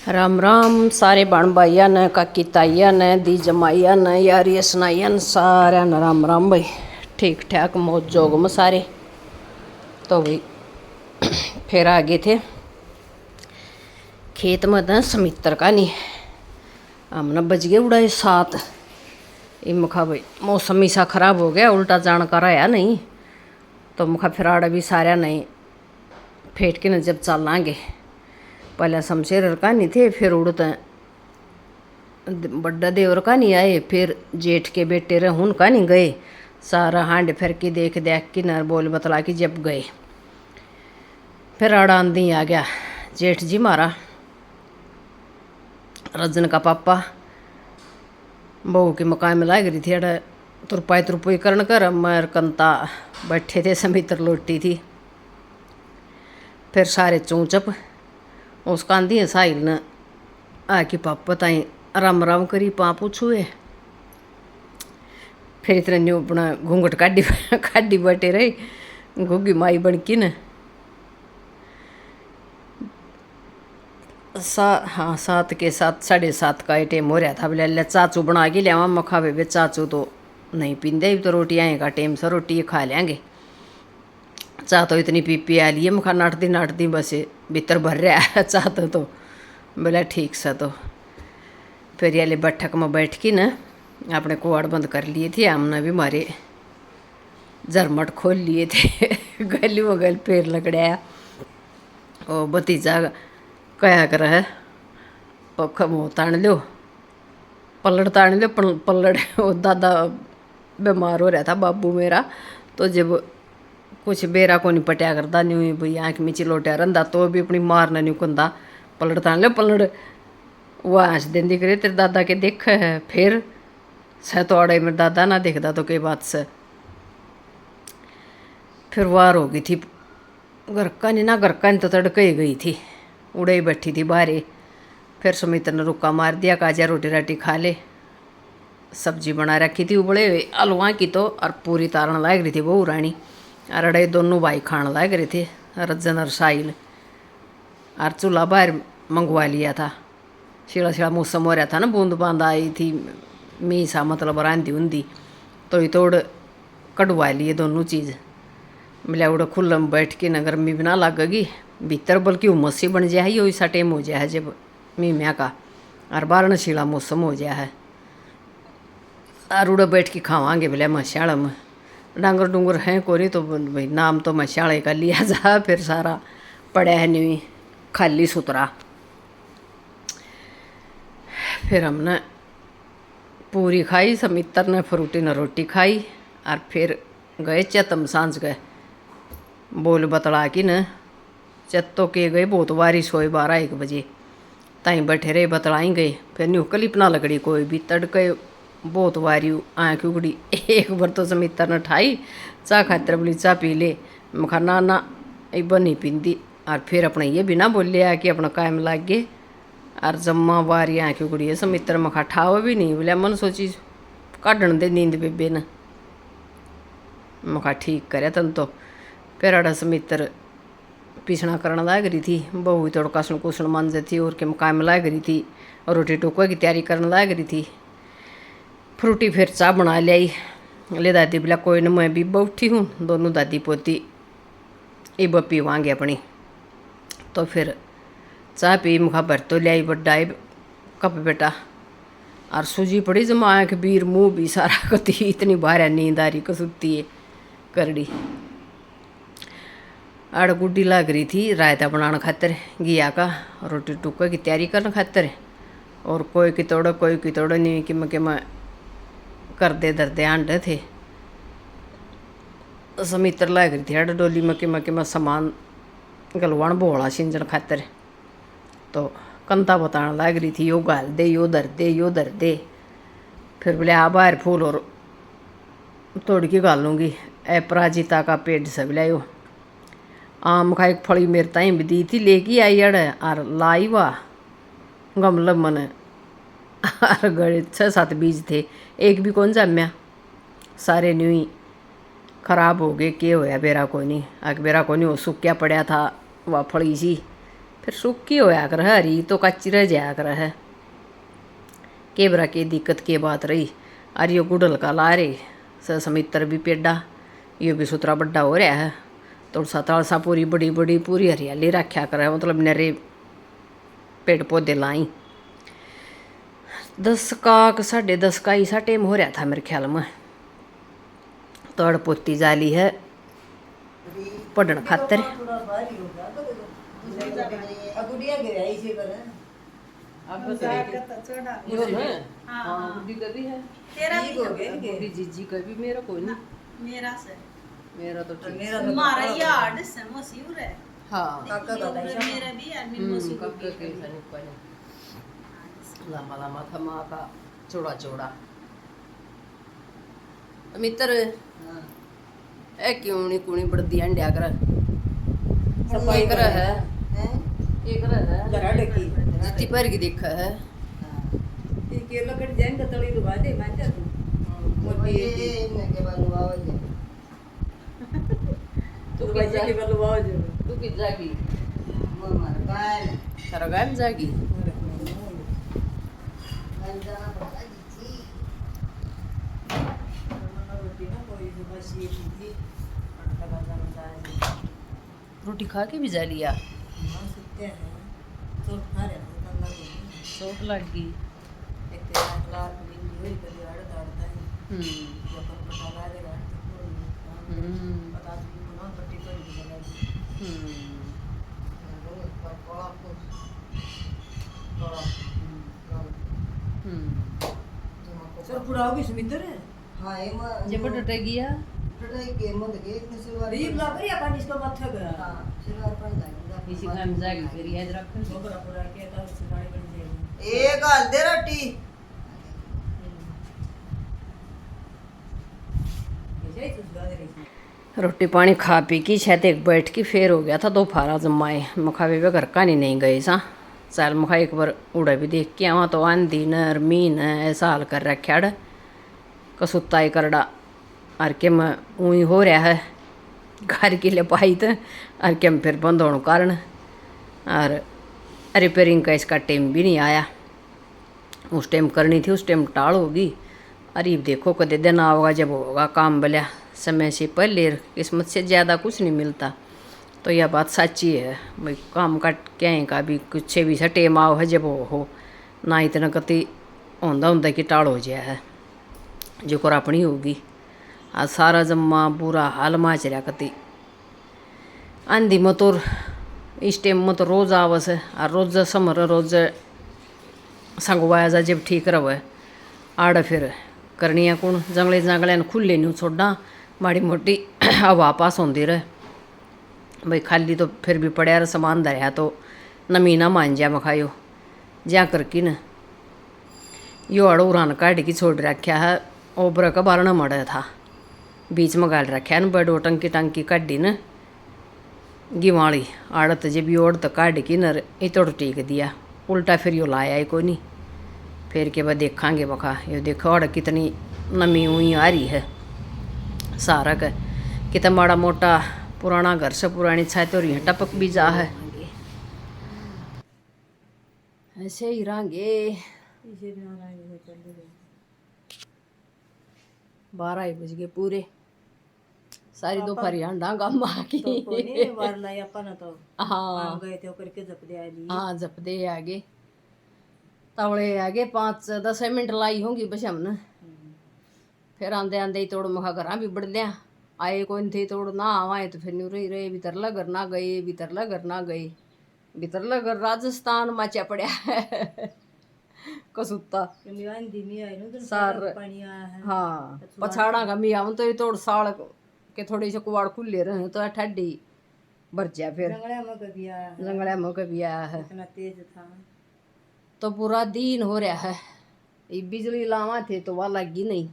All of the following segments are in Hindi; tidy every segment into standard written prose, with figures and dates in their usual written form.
राम राम सारे बण भाइया ने काकी ताइया ने दी जमाइया ने यारिया सनाइया ने सारे ने राम राम भाई। ठीक ठाक मौज जोग में सारे। तो भाई फिर आ गए थे खेत में था समित्र का नहीं। हमने बज गए उड़ाए 7। मुखा भाई मौसम ऐसा खराब हो गया उल्टा जानकार आया नहीं तो मुखा फिर आड़ा भी सारा नहीं फेंट के न जब चलांगे। पहले शमशेर का नहीं थे फिर उड़ते बड्डा देवर का नहीं आए फिर जेठ के बेटे रहून का नहीं गए। सारा हांड फिर के देख के नर बोल बतला के जब गए फिर आड़ा आंधी आ गया। जेठ जी मारा रजन का पापा बहू के मकान में लाग रही थी अड़ा तुरपाई करण कर मर कंता बैठे थे समित्र लोटी थी। फिर सारे चूचप उसका आंधी है साहिल ने आके पापा ताई राम राम करी पा पूछुए। फिर इतने न्यू अपना घूंघट काढ़ी बैठे रहे घुग्गी माई बन की न। हाँ 7 के 7 7:30 का ये टेम हो रहा था। बोले चाचू बना के लिया मखा वे चाचू तो नहीं पींदे तो रोटी आएगा टेम से रोटी खा लेंगे। चाह तो इतनी पी आ लिए मुखा नाटती बस भीतर भर रहा है चाह तो बोला ठीक सा। तो फिर ये बैठक में बैठ के न अपने कुआड़ बंद कर लिए थे। हमने भी मारे झरमट खोल लिए थे गली में गल पैर लगड़ाया और भतीजा कया कर है पखा मुँह तान लो पल्लड़ तान लो पल्लड़ दादा बीमार हो रहा था बाबू मेरा तो जब कुछ बेरा को नहीं पटिया करता नहीं हुई भाई आँख में चिलोटिया रहा तो भी अपनी मारना नहीं कंदा पलड़ तान लो पल्लड़ वो हंस दिन दिख रहे तेरे दादा के देख है फिर सह तो अड़े मेरे दादा ना देखता तो कई बात से। फिर वार हो गई थी घर का नहीं तो तड़के ही गई थी उड़े ही बैठी थी बाहर। फिर सुमित्र ने रुका मार दिया काजा रोटी राटी खा ले। सब्जी बना रखी थी उबले हुए आलुआ की तो और पूरी तारण लाग रही थी बहू रानी और अड़े दोनों भाई खाने लाग रहे थे रजन और साहिल। और चूल्हा बाहर मंगवा लिया था शिला मौसम हो रहा था ना बूंद बांद आई थी मीसा मतलब रांधी उंधी तो ही तोड़ कढ़वा लिए दोनों चीज़। मिला उड़ा खुला में बैठ के न गर्मी भी ना लगेगी भीतर बल्कि उमस सी बन जाए यो ऐसा टाइम हो जाए है जब मीम्या का और बाहर नशीला मौसम हो जाए है। और उड़ा बैठ के खावांगे बोले मशाल में डांगर डूंगर हैं कोरी तो भाई नाम तो मशाले का लिया जा। फिर सारा पड़ा है नहीं खाली सुतरा। फिर हमने पूरी खाई समित्र ने फ्रूटी ने रोटी खाई और फिर गए चतम सांझ गए बोल बतला कि न चत्तो के गए बहुत बारिश हुई 12-1 बजे ताई बैठे रहे बतलाई गए। फिर न्यू कलिपना लगड़ी कोई भी तड़के बहुत वारी आँख उगड़ी। एक बार तो समित्र ने ठाई चाह खातर बोली चाह पी ले मखा ना एक नहीं पींदी। और फिर अपने ये भी ना बोलिया कि अपना कायम लाग गए और जम्मा बारी आँख उगड़ी है समित्र मखा ठाओ भी नहीं बोलिया मन सोची काढ़न दे नींद बेबे न मखा ठीक करे तन तो। फिर अड़ा समित्र पीछना करने लाग रही थी बहू थोड़ा कसण कुसण मांझ थी और के मकान में लाग रही थी और रोटी टोकवा की तैयारी करने लाग रही थी। फ्रूटी फिर चाह बना लाई ले दादी बोला कोई न मैं भी बैठी हूँ दोनों दादी पोती इब पीवांगे अपनी। तो फिर चाह पी मुखा भर तो लियाई बड्डा कप बेटा और सूजी पड़ी जमा आँख बीर मुँह भी सारा कती इतनी बाहर नींद आ रही कसुती है करड़ी। आड़ गुड्डी लाग रही थी रायता बनाने खातर घिया का रोटी टुक्का की तैयारी करने खातर और कोई की तोड़ नहीं कि मैं कर दे दर्दे आंडे थे। समित्र लाग रही थी आड़ डोली में कि मैं सामान गलवान बोला सिंजन खातर तो कंता बताने लाग रही थी यो गाल दे यो धर दे। फिर बोले आ बाहर फूल और तोड़ के गालूँगी अपराजिता का पेड़ से बोला आम का एक फली मेरे ताई भी दी थी लेके आई अड़ और लाई वाह गमला मन और गड़े 6-7 बीज थे एक भी कौन जम्या सारे न्यू खराब हो गए के होया बेरा को नहीं आग बेरा को नहीं वो सूख क्या पड़ा था वह फली सी फिर सूखी होया कर है, हरी तो कच्ची रह जाया कर है। के बरा की दिक्कत की बात रही। और यो गुड़ल का ला रे समित्र भी पेड़ा, यो भी सुतरा बड्डा हो रहा है। तो तालसा पूरी बड़ी बड़ी पूरी हरियाली रखा कर, मतलब नरे पेड़ पौधे लाई। 10 का 10:30 का ऐसा टाइम हो रहा था मेरे ख्याल में। तो अड़पोती जाली है पढ़न खातर। जीजी का भी मेरा कोई नहीं, मेरा तो ठीक है। हमारा यार्ड से मशहूर है। हाँ काका का मेरा भी आदमी मशहूर काका के सनी पहले लंबा लंबा था माँ का चौड़ा चौड़ा। मित्र ए क्यों नहीं कुणी बड़दी अंड्या कर सफाई कर है, ये कर है घरा डकी जितनी पर की देखा है। के लकड़ जैन का तली लुवा दे मैं जा तू मोटी ने के बलवा हो जा तू बजे के बलवा हो जा तू की जागी मार गाल तारा गाय में जागी। गाल जाना पड़ता जी रोटी ना कोई बस ये थी पड़ता जाना रोटी खा के भी जा लिया। हम सुनते हैं तो खा रहे हैं तो लग चोट लग गई। एक तेरा लाल बिन हुई पर यार काटता है अपन पता लगा रहा पता नहीं ना पट्टी पर भी लगा पर कोला को सर पूरा होगी सुमित्र हां ये जे बटटे गया टटाई के मत के इतने सलवार ये लाकर या पानी इसका माथा गया हां सलवार पर जाएगा इसी काम जागी फिर याद रख गोबरा पूरा के तो गाड़ी बन जाएगी ए गाल दे रोटी रोटी पानी खा पी की छत एक बैठ की फेर हो गया था दोपहरा जमाए मखावे वे घर का नहीं गए सा साल मखा एक बार उड़ा भी देख के आवा तो आंधी न मीन ऐसा हाल कर रखा ड कसुत्ता ही करड़ा और के मैं ऊई हो रहा है घर की लिपाई तो और के फिर बंद होने कारण और रिपेयरिंग का इसका टाइम भी नहीं आया। उस टाइम करनी थी, उस टाइम टाल होगी। अरे देखो कदे दिन आओगा जब होगा काम बलिया समय से पहले किस्मत से ज़्यादा कुछ नहीं मिलता। तो यह बात सच्ची है भाई, काम काट क्या का भी कुछ भी सा टेम आओ है जब हो ना इतना कति होंदा कि टाल हो जाए है जो कर अपनी होगी। आज सारा जम्मा बुरा हाल माच रहा कति आंधी में तो इस टाइम में तो रोज़ आवस है और रोज़ समर रोज़ संगवाया जा जब ठीक रहे आड़ फिर करनिया कौन जंगले जंगलिया खुले नहीं छोड़ा माड़ी मोटी हवा पास होती रहे भाई खाली तो फिर भी पड़या रहा सामान धरया तो नमी ना मान जा मखायो ज्या करके न यो अड़ उड़ान काट की छोड़ रखा है ओबर का बार न मड़ा था बीच में गाल रखा न बड़ो टंकी टंकी काटी न गिवाड़ी आड़त जब ओढ़ तो काट की न इतोड़ टीक दिया उल्टा फिर यो लाया ही कोई नहीं। फिर के बाद देखांगे मखा ये देखो और कितनी नमी हुई आ रही है सारा का कितना माड़ा मोटा पुराना घर से पुरानी छत और यहाँ टपक भी जा है ऐसे ही रहेंगे। 12 बज गए पूरे सारी दोपहर यहाँ डांगा माँ की तो कोई नहीं बार लाई अपन तो हाँ गए थे करके जप दे आली हाँ जप दे आगे तवड़े आगे 5-10 मिनट लाई होंगी बस हमने। फिर आंदे आंदे ही तोड़ मखा घर भी बढ़ लिया आए कोई थे तोड़ ना आवाए तो फिर नहीं रही रहे भीतरला घर ना गए भीतरला घर ना गए भीतरला घर राजस्थान माचा पड़ा है कसुत्ता सार हाँ पछाड़ा का मिया तो ये तोड़ साड़ के थोड़े से कुआड़ खुले रहे तो ठंडी भर जा फिर जंगलिया में कभी आया है इतना तेज था तो पूरा दिन हो रहा है। ये बिजली लावा थे तो वह लगी नहीं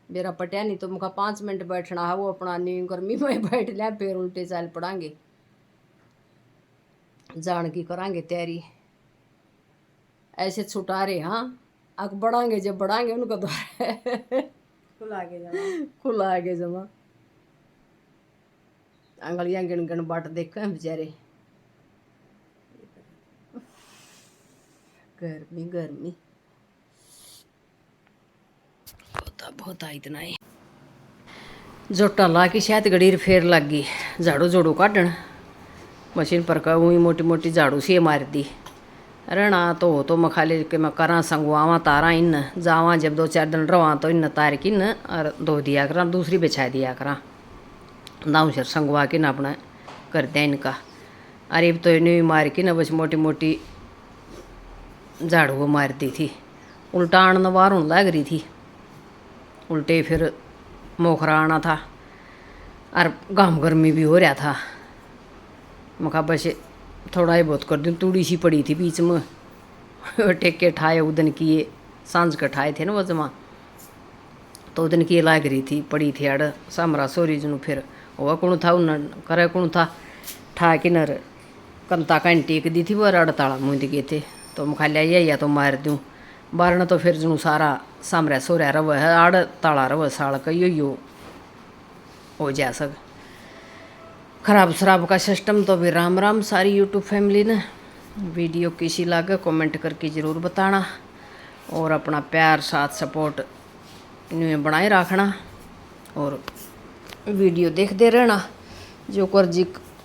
मेरा पटिया नहीं तो मुझा 5 मिनट बैठना है वो अपना नींद गर्मी में बैठ लिया फिर उल्टे चाल पड़ांगे जान की करांगे तैयारी ऐसे छुटा रहे हाँ अग बढ़ांगे जब बढ़ांगे उनको तो खुला आगे जमा अंगलियां गिन गिन बाट देखे बेचारे गर्मी गर्मी बहुत इतना ही जोटा ला के शायद गड़ी फेर लग गई झाड़ू जोड़ू काटन मशीन पर का वही मोटी मोटी झाड़ू सी मार दी रहना तो मैं खाली के मैं करा संगवावा तारा इन जावा जब 2-4 दिन रवा तो इन तार की न और धो दिया करा दूसरी बिछा दिया करा दाऊ सर संगवा के न अपना कर दिया इनका अरे अब तो इन्हें मार के न बस मोटी मोटी झाड़ू वो मार दी थी उल्टाण नवार लग रही थी उल्टे फिर मोखरा आना था और गाम गर्मी भी हो रहा था मखा बस थोड़ा ही बहुत कर दूँ तूड़ी सी पड़ी थी बीच में टेके ठाए उदन किए सांझ के ठाए थे ना वो जमा तो उदन की लाग रही थी पड़ी थी अड़ सामरा सोरी जनु फिर हुआ कौन था उन करे कौन था ठा के नर कंता का टेक दी थी वो अड़ ताड़ा मुँह गए थे तो मैं खाली या तो मार दूँ बारना तो फिर जनु सारा सामरा सोरा रव है आड़ ताड़ा रव साड़ का यो हो जा सक खराब शराब का सिस्टम तो भी राम राम सारी यूट्यूब फैमिली ने वीडियो कैसी लगे कमेंट करके ज़रूर बताना और अपना प्यार साथ सपोर्ट इनमें बनाए रखना और वीडियो देखते रहना जो कर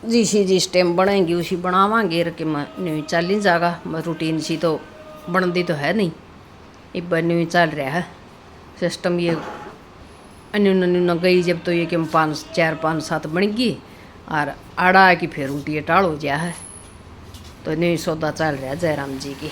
जिस टाइम बनाएंगी उसी बनावांगे कि मैं न्यू चल ही जाएगा मैं रूटीन सी तो बनती तो है नहीं एक बार न्यू चल रहा है सिस्टम ये अन्य गई जब तो ये कि 5 4 5 7 बन गई और आड़ा की फिर उल्टी टाल हो गया है तो नहीं सौदा चल रहा जयराम जी की।